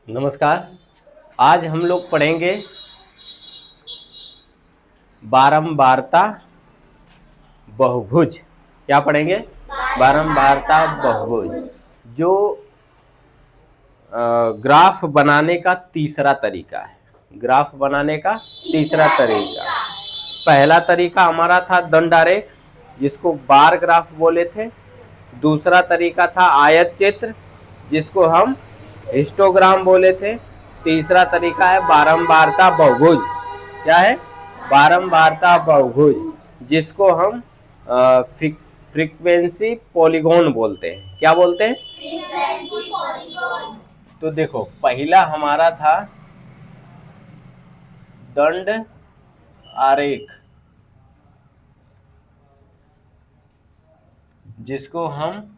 नमस्कार। आज हम लोग पढ़ेंगे बारंबारता बहुभुज। क्या पढ़ेंगे? बारंबारता बहुभुज, जो ग्राफ बनाने का तीसरा तरीका है। ग्राफ बनाने का तीसरा तरीका, पहला तरीका हमारा था दंड आरेख, जिसको बार ग्राफ बोले थे। दूसरा तरीका था आयत चित्र, जिसको हम हिस्टोग्राम बोले थे। तीसरा तरीका है बारंबारता बहुभुज। क्या है? बारंबारता बहुभुज, जिसको हम फ्रीक्वेंसी पॉलीगॉन बोलते हैं। क्या बोलते हैं? Frequency polygon. तो देखो, पहला हमारा था दंड आरेख, जिसको हम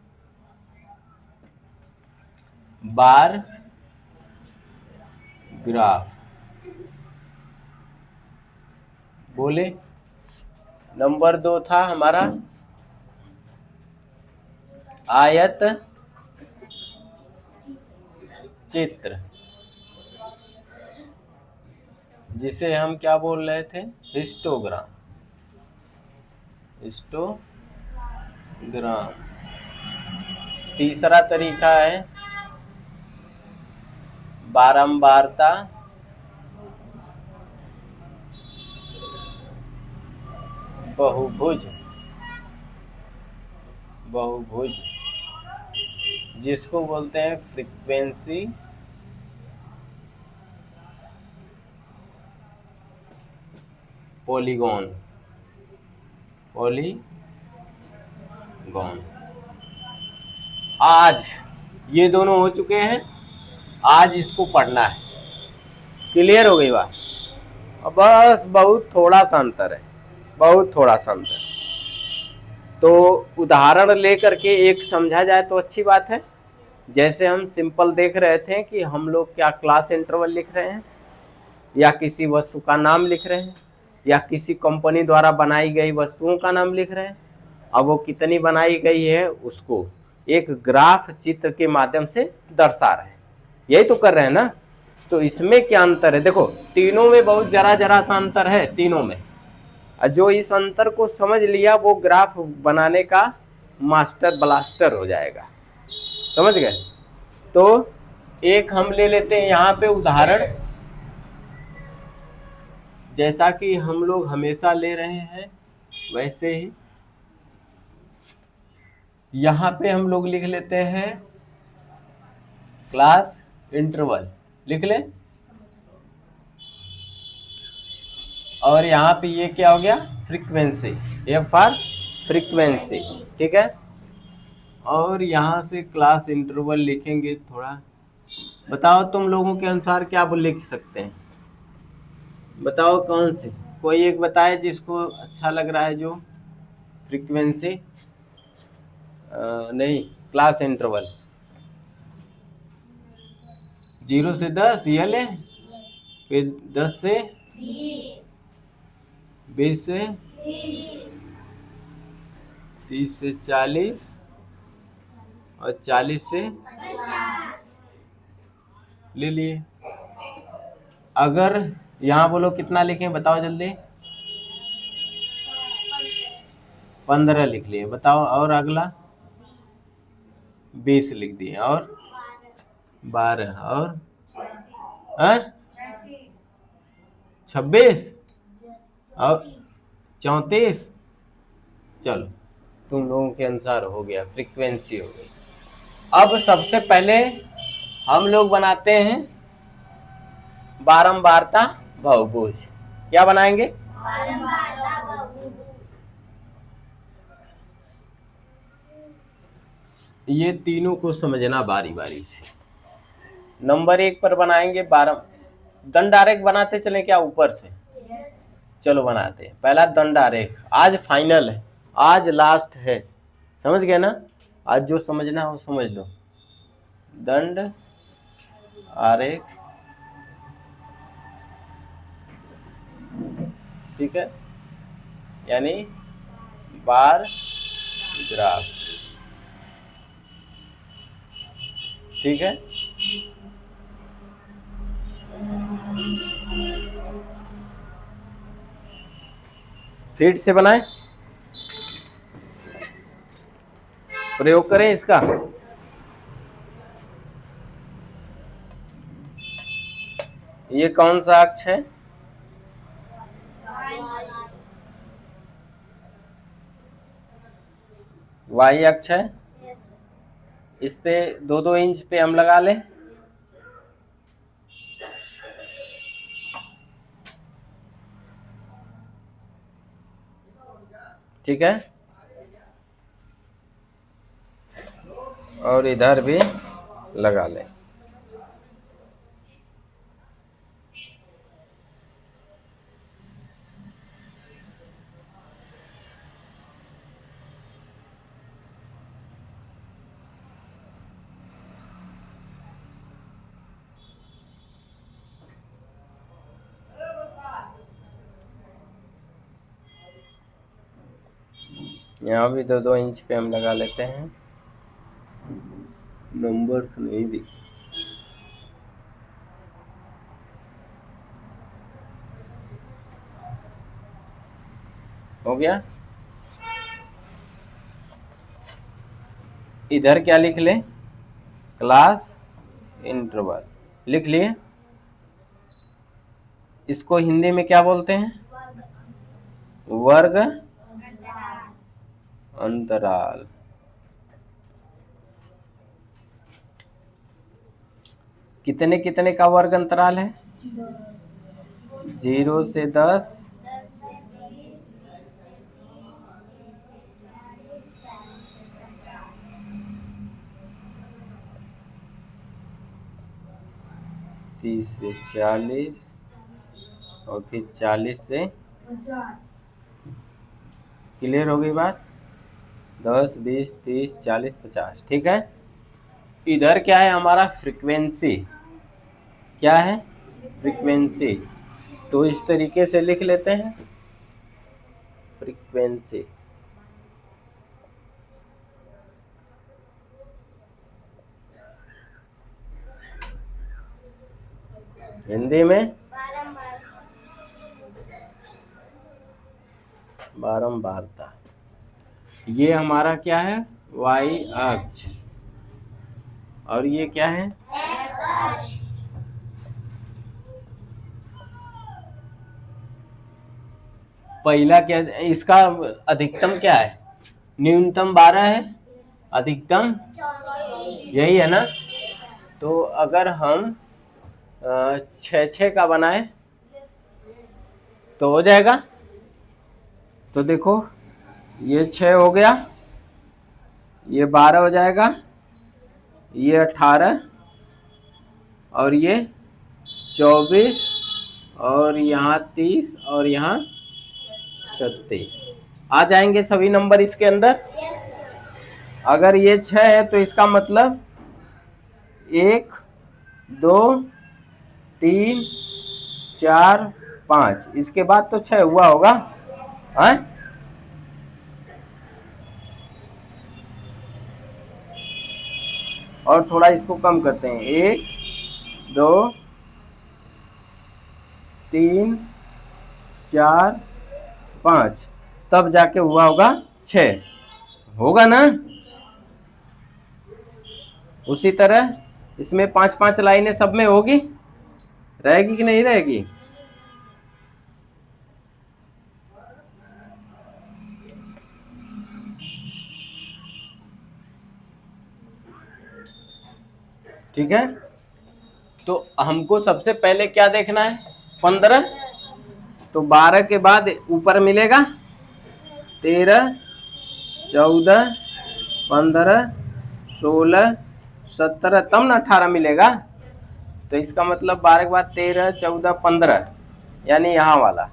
बार ग्राफ बोले। नंबर 2 था हमारा आयत चित्र, जिसे हम क्या बोल रहे थे? हिस्टोग्राम। हिस्टोग्राम। तीसरा तरीका है बारंबारता बहुभुज, जिसको बोलते हैं फ्रीक्वेंसी पॉलीगॉन। आज ये दोनों हो चुके हैं। आज इसको पढ़ना है। क्लियर हो गई बात? बस बहुत थोड़ा सा अंतर है, बहुत थोड़ा सा अंतर। तो उदाहरण लेकर के एक समझा जाए तो अच्छी बात है। जैसे हम सिंपल देख रहे थे कि हम लोग क्या क्लास इंटरवल लिख रहे हैं, या किसी वस्तु का नाम लिख रहे हैं, या किसी कंपनी द्वारा बनाई गई वस्तुओं का नाम लिख रहे हैं। अब वो कितनी बनाई गई है उसको एक ग्राफ चित्र के माध्यम से दर्शा रहे हैं। यही तो कर रहे हैं ना। तो इसमें क्या अंतर है? देखो, तीनों में बहुत जरा सा अंतर है, तीनों में। जो इस अंतर को समझ लिया वो ग्राफ बनाने का मास्टर ब्लास्टर हो जाएगा। समझ गए? तो एक हम ले लेते हैं यहाँ पे उदाहरण, जैसा कि हम लोग हमेशा ले रहे हैं वैसे ही यहाँ पे हम लोग लिख लेते हैं क्लास इंटरवल। लिख ले। और यहाँ पे ये क्या हो गया? फ्रीक्वेंसी। F for frequency. ठीक है। और यहाँ से क्लास इंटरवल लिखेंगे। थोड़ा बताओ तुम लोगों के अनुसार क्या वो लिख सकते हैं? बताओ कौन सी, कोई एक बताए जिसको अच्छा लग रहा है। जो फ्रीक्वेंसी नहीं, क्लास इंटरवल 0 से 10 ये ले, फिर 10 से 20 से 30 से 40 और 40 से ले लिए। अगर यहाँ बोलो कितना लिखें? बताओ जल्दी। 15 लिख लिए। बताओ और अगला 20 लिख दिए, और 12 और 26 और 34। चलो, तुम लोगों के अनुसार हो गया, फ्रीक्वेंसी हो गई। अब सबसे पहले हम लोग बनाते हैं बारंबारता बहुभुज। क्या बनाएंगे? बारंबारता बहुभुज। ये तीनों को समझना बारी बारी से। नंबर 1 पर बनाएंगे दंड आरेख। बनाते चले क्या ऊपर से? चलो बनाते हैं। पहला दंड आरेख। आज फाइनल है, आज लास्ट है। समझ गए ना? आज जो समझना हो समझ लो। दंड आरेख, ठीक है, यानी बार ग्राफ। ठीक है। फीट से बनाए, प्रयोग करें इसका। ये कौन सा अक्ष है? वाई अक्ष है। इस पे 2-2 इंच पे हम लगा लें। ठीक है, और इधर भी लगा लें। यहाँ भी 2-2 इंच पे हम लगा लेते हैं। नंबर्स नहीं दिख, हो गया। इधर क्या लिख लें? क्लास इंटरवल लिख लिए। इसको हिंदी में क्या बोलते हैं? वर्ग अंतराल। कितने कितने का वर्ग अंतराल है? 0 से 10, 30 से 40 और फिर 40 से 50। क्लियर हो गई बात? 10, 20, 30, 40, 50। ठीक है। इधर क्या है हमारा? फ्रीक्वेंसी। क्या है? फ्रीक्वेंसी। तो इस तरीके से लिख लेते हैं, फ्रीक्वेंसी। हिंदी में बारंबारता। ये हमारा क्या है? वाई अक्ष। और ये क्या है? पहला क्या, इसका अधिकतम क्या है? न्यूनतम 12 है, अधिकतम यही है ना। तो अगर हम 6-6 का बनाए तो हो जाएगा। तो देखो, ये 6 हो गया, ये 12 हो जाएगा, ये 18 और ये 24 और यहाँ 30 और यहाँ 36 आ जाएंगे सभी नंबर इसके अंदर। अगर ये 6 है तो इसका मतलब 1, 2, 3, 4, 5, इसके बाद तो 6 हुआ होगा। है? और थोड़ा इसको कम करते हैं, 1, 2, 3, 4, 5, तब जाके हुआ होगा 6। होगा ना। उसी तरह इसमें 5-5 लाइनें सब में होगी, रहेगी कि नहीं रहेगी? ठीक है। तो हमको सबसे पहले क्या देखना है? 15। तो 12 के बाद ऊपर मिलेगा 13, 14, 15, 16, 17, तब ना 18 मिलेगा। तो इसका मतलब 12 के बाद 13, 14, 15, यानी यहाँ वाला,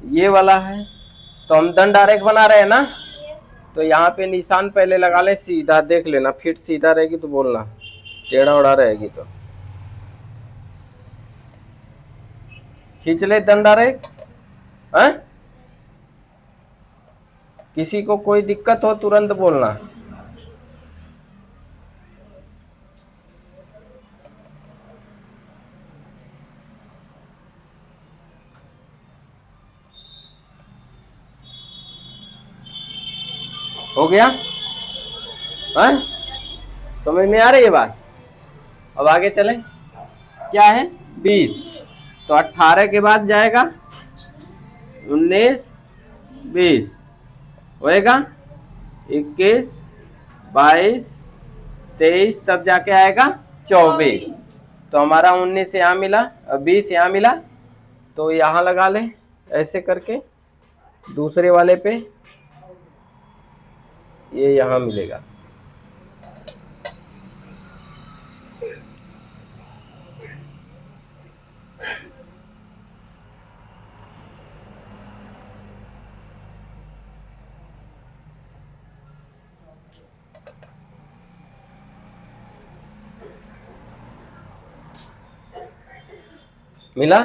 ये वाला है। तो हम दंड आरेख बना रहे हैं ना, तो यहाँ पे निशान पहले लगा ले सीधा, देख लेना फिट सीधा रहेगी तो बोलना, टेढ़ा उड़ा रहेगी तो खींच ले दंड आरेख। हैं? किसी को कोई दिक्कत हो तुरंत बोलना। हो गया? हाँ, समझ में आ रही है बात? अब आगे चले। क्या है? 20। तो 18 के बाद जाएगा 19, 20 होएगा 21, 22, 23, तब जाके आएगा 24। तो हमारा 19 यहाँ मिला, 20 यहाँ मिला, तो यहाँ लगा ले ऐसे करके। दूसरे वाले पे ये यहाँ मिलेगा। मिला?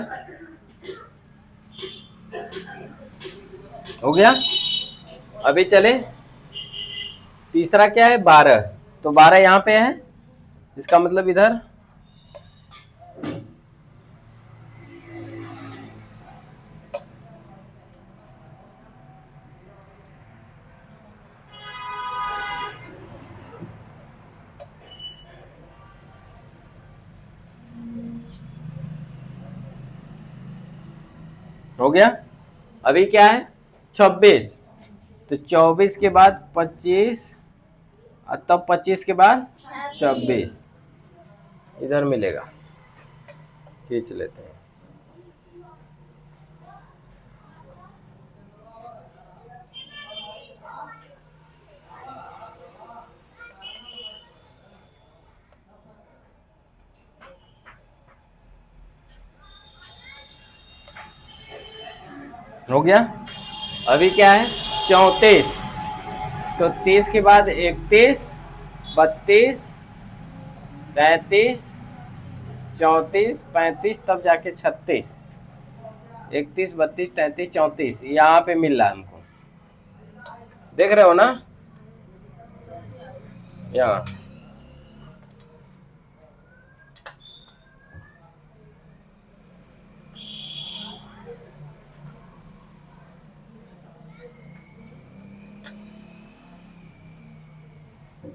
हो गया? अभी चले तीसरा क्या है? 12। तो 12 यहाँ पे है, इसका मतलब इधर हो गया। अभी क्या है? 26। तो 24 के बाद 25, तब 25 के बाद 26 इधर मिलेगा। खींच लेते हैं। हो गया? अभी क्या है? 34। तो 30 के बाद 31, 32, 33, 34, 35, तब जाके 36। 31, 32, 33, 34 यहाँ पे मिल रहा है हमको। देख रहे हो ना? यहाँ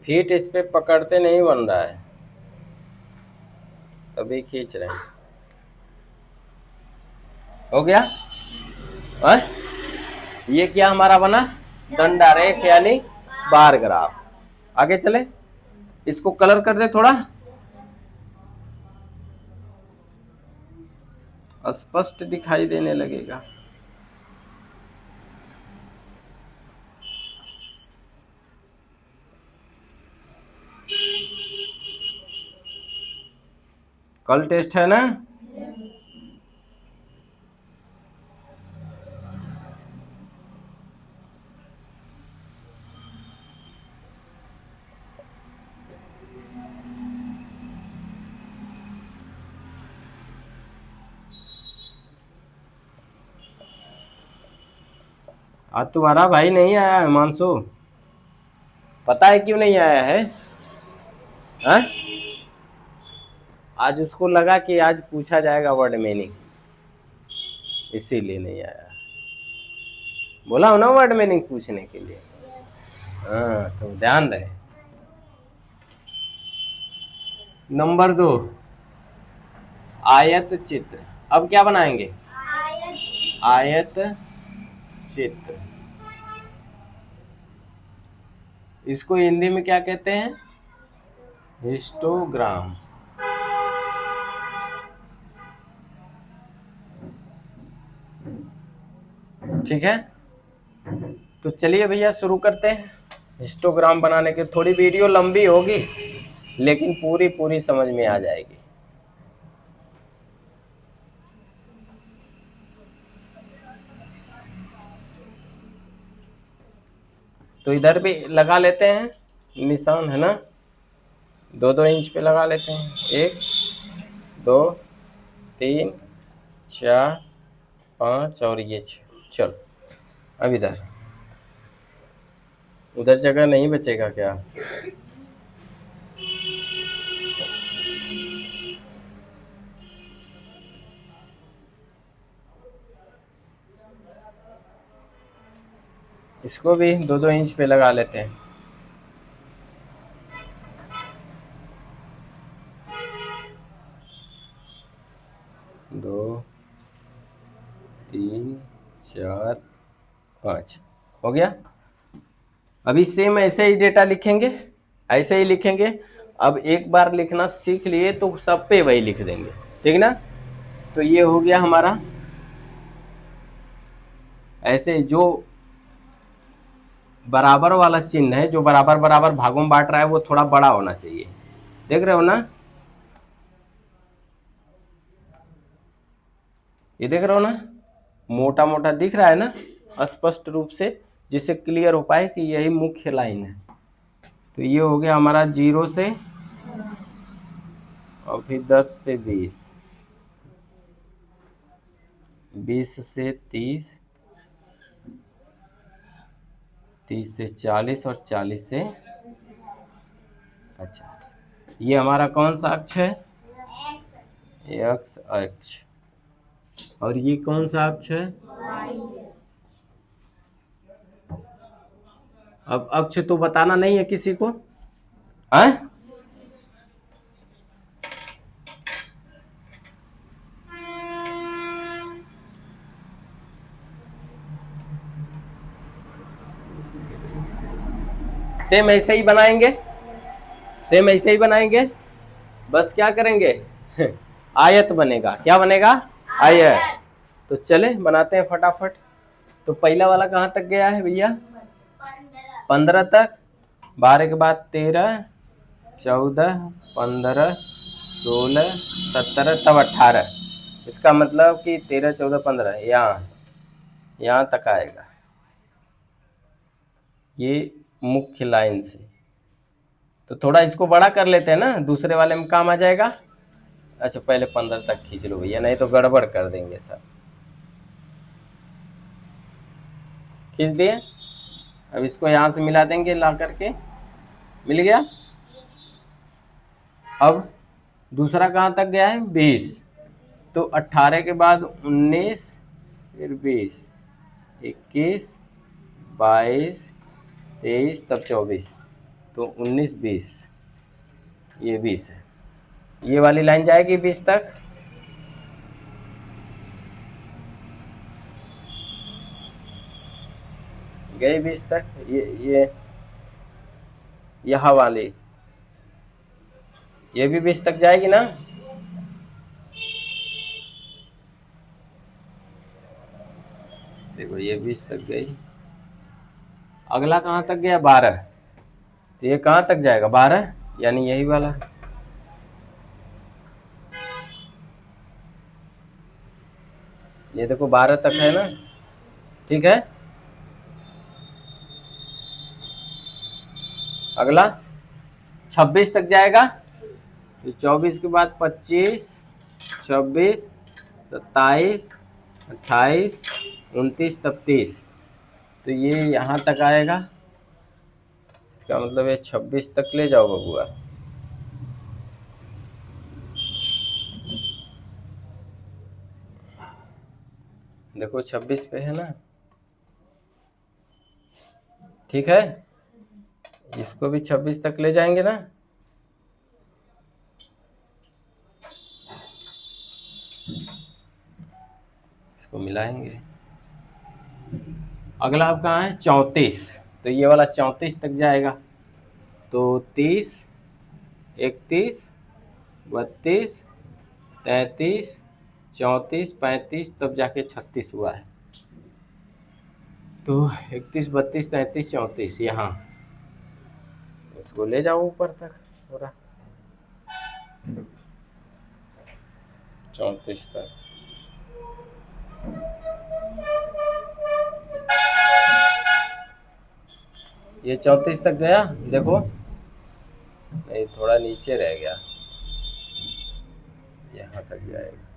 फीट इस पे पकड़ते नहीं बन रहा है, तभी खींच रहे हैं। हो गया? है? ये क्या हमारा बना? दंडारेख यानी बार ग्राफ। आगे चले, इसको कलर कर दे थोड़ा स्पष्ट दिखाई देने लगेगा। कल टेस्ट है ना? आज तुम्हारा भाई नहीं आया है मानसू, पता है क्यों नहीं आया है? हाँ? आज उसको लगा कि आज पूछा जाएगा वर्ड मीनिंग, इसीलिए नहीं आया। बोला हो ना वर्ड मीनिंग पूछने के लिए। हाँ, तो ध्यान रहे। नंबर 2, आयत चित्र। अब क्या बनाएंगे? आयत चित्र। इसको हिंदी में क्या कहते हैं? हिस्टोग्राम। ठीक है, तो चलिए भैया शुरू करते हैं। हिस्टोग्राम बनाने की थोड़ी वीडियो लंबी होगी, लेकिन पूरी पूरी समझ में आ जाएगी। तो इधर भी लगा लेते हैं निशान, है ना? 2-2 इंच पे लगा लेते हैं। 1, 2, 3, 4, 5 और ये 6। चलो अब इधर, उधर जगह नहीं बचेगा क्या? इसको भी 2-2 इंच पे लगा लेते हैं। दो, 3, 4, 5 हो गया। अभी सेम ऐसे ही डेटा लिखेंगे, ऐसे ही लिखेंगे। अब एक बार लिखना सीख लिए तो सब पे वही लिख देंगे, ठीक ना। तो ये हो गया हमारा। ऐसे जो बराबर वाला चिन्ह है, जो बराबर बराबर भागों में बांट रहा है, वो थोड़ा बड़ा होना चाहिए। देख रहे हो ना, ये देख रहे हो ना, मोटा मोटा दिख रहा है ना स्पष्ट रूप से, जिससे क्लियर हो पाए कि यही मुख्य लाइन है। तो ये हो गया हमारा 0 से और फिर 10 से 20, 20 से 30, 30 से 40 और 40 से 50। ये हमारा कौन सा अक्ष है? एक्स अक्ष। और ये कौन सा अक्ष है? अब अक्ष तो बताना नहीं है किसी को, हैं? सेम ऐसे ही बनाएंगे, सेम ऐसे ही बनाएंगे। बस क्या करेंगे आयत बनेगा। क्या बनेगा? आयत। तो चले बनाते हैं फटाफट। तो पहला वाला कहाँ तक गया है भैया? 15 तक। 12 के बाद 13, 14, 15, 16, 17 तब 18। इसका मतलब कि 13, 14, 15 यहाँ तक आएगा, ये मुख्य लाइन से। तो थोड़ा इसको बड़ा कर लेते हैं ना, दूसरे वाले में काम आ जाएगा। अच्छा पहले 15 तक खींच लो भैया, नहीं तो गड़बड़ कर देंगे सब। खींच दिए। अब इसको यहाँ से मिला देंगे ला करके, मिल गया। अब दूसरा कहाँ तक गया है? 20। तो 18 के बाद 19, फिर 20, 21, 22, 23, तब 24। तो 19, 20, ये 20 है। ये वाली लाइन जाएगी 20 तक। गई 20 तक। ये यहाँ वाली ये भी 20 तक जाएगी ना। देखो ये 20 तक गई। अगला कहाँ तक गया? 12। तो ये कहाँ तक जाएगा? 12, यानी यही वाला। ये देखो 12 तक है ना, ठीक है। अगला 26 तक जाएगा। तो 24 के बाद 25, 26, 27, 28, 29, तब 30। तो ये यहाँ तक आएगा। इसका मतलब ये 26 तक ले जाओ बबुआ। देखो 26 पे है ना, ठीक है। इसको भी 26 तक ले जाएंगे ना। इसको मिलाएंगे। अगला अब कहाँ है? 34। तो ये वाला 34 तक जाएगा। तो 30, 31, 32, 33, 34, 35, तब जाके 36 हुआ है। तो 31, 32, 33, 34 यहाँ। इसको ले जाओ ऊपर तक पूरा 34 तक। ये 34 तक गया। देखो नहीं, थोड़ा नीचे रह गया, यहाँ तक जाएगा।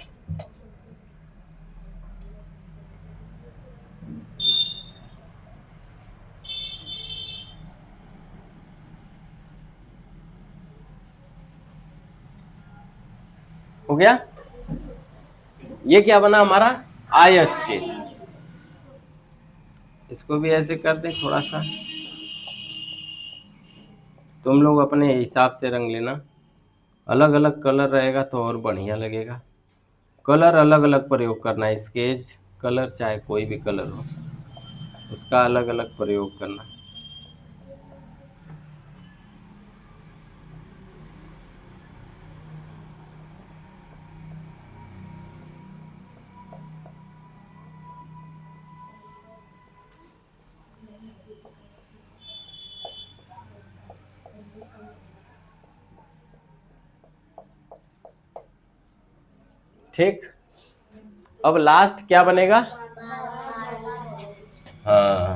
हो गया। ये क्या बना हमारा? आयत चिन्ह। इसको भी ऐसे कर दें थोड़ा सा। तुम लोग अपने हिसाब से रंग लेना, अलग अलग कलर रहेगा तो और बढ़िया लगेगा। कलर अलग अलग प्रयोग करना है, स्केच कलर चाहे कोई भी कलर हो उसका अलग अलग प्रयोग करना। ठीक, अब लास्ट क्या बनेगा? हाँ,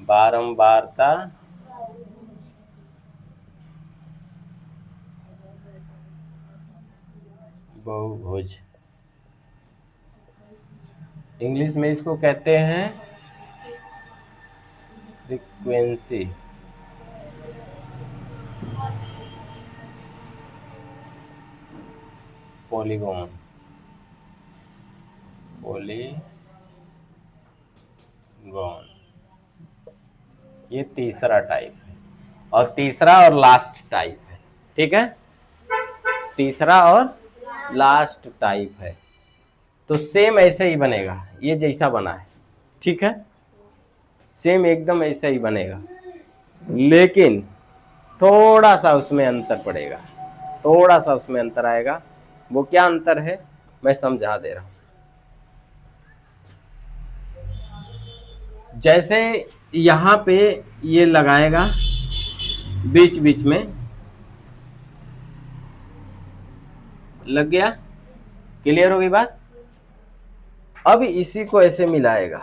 बारंबारता बहुभुज। इंग्लिश में इसको कहते हैं फ्रीक्वेंसी पॉलीगॉन, पॉलीगॉन। ये तीसरा टाइप है, और तीसरा और लास्ट टाइप है। ठीक है, तीसरा और लास्ट टाइप है। तो सेम ऐसे ही बनेगा, ये जैसा बना है। ठीक है, सेम एकदम ऐसा ही बनेगा, लेकिन थोड़ा सा उसमें अंतर पड़ेगा, थोड़ा सा उसमें अंतर आएगा। वो क्या अंतर है मैं समझा दे रहा हूं। जैसे यहां पे ये लगाएगा बीच बीच में, लग गया, क्लियर हो गई बात। अब इसी को ऐसे मिलाएगा,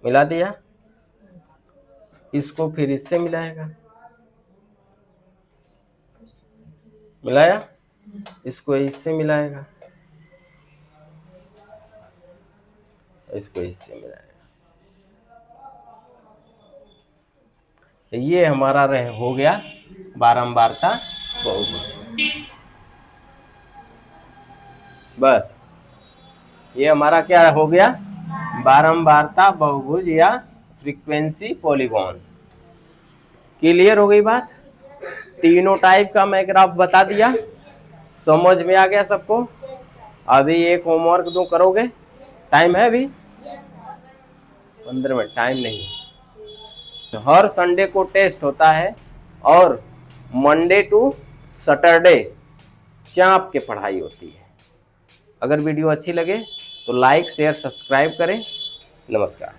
मिला दिया, इसको फिर इससे मिलाएगा, मिलाया, इसको इससे मिलाएगा, इसको इससे मिलाएगा। ये हमारा हो गया बारंबारता बहुभुज। बस ये हमारा क्या हो गया? बारंबारता बहुभुज या फ्रीक्वेंसी पॉलीगॉन। क्लियर हो गई बात। तीनों टाइप का मैं ग्राफ बता दिया, समझ में आ गया सबको। अभी एक होमवर्क दो, करोगे? टाइम है अभी 15 मिनट, टाइम नहीं है। तो हर संडे को टेस्ट होता है, और मंडे टू सैटरडे चाप के पढ़ाई होती है। अगर वीडियो अच्छी लगे तो लाइक शेयर सब्सक्राइब करें। नमस्कार।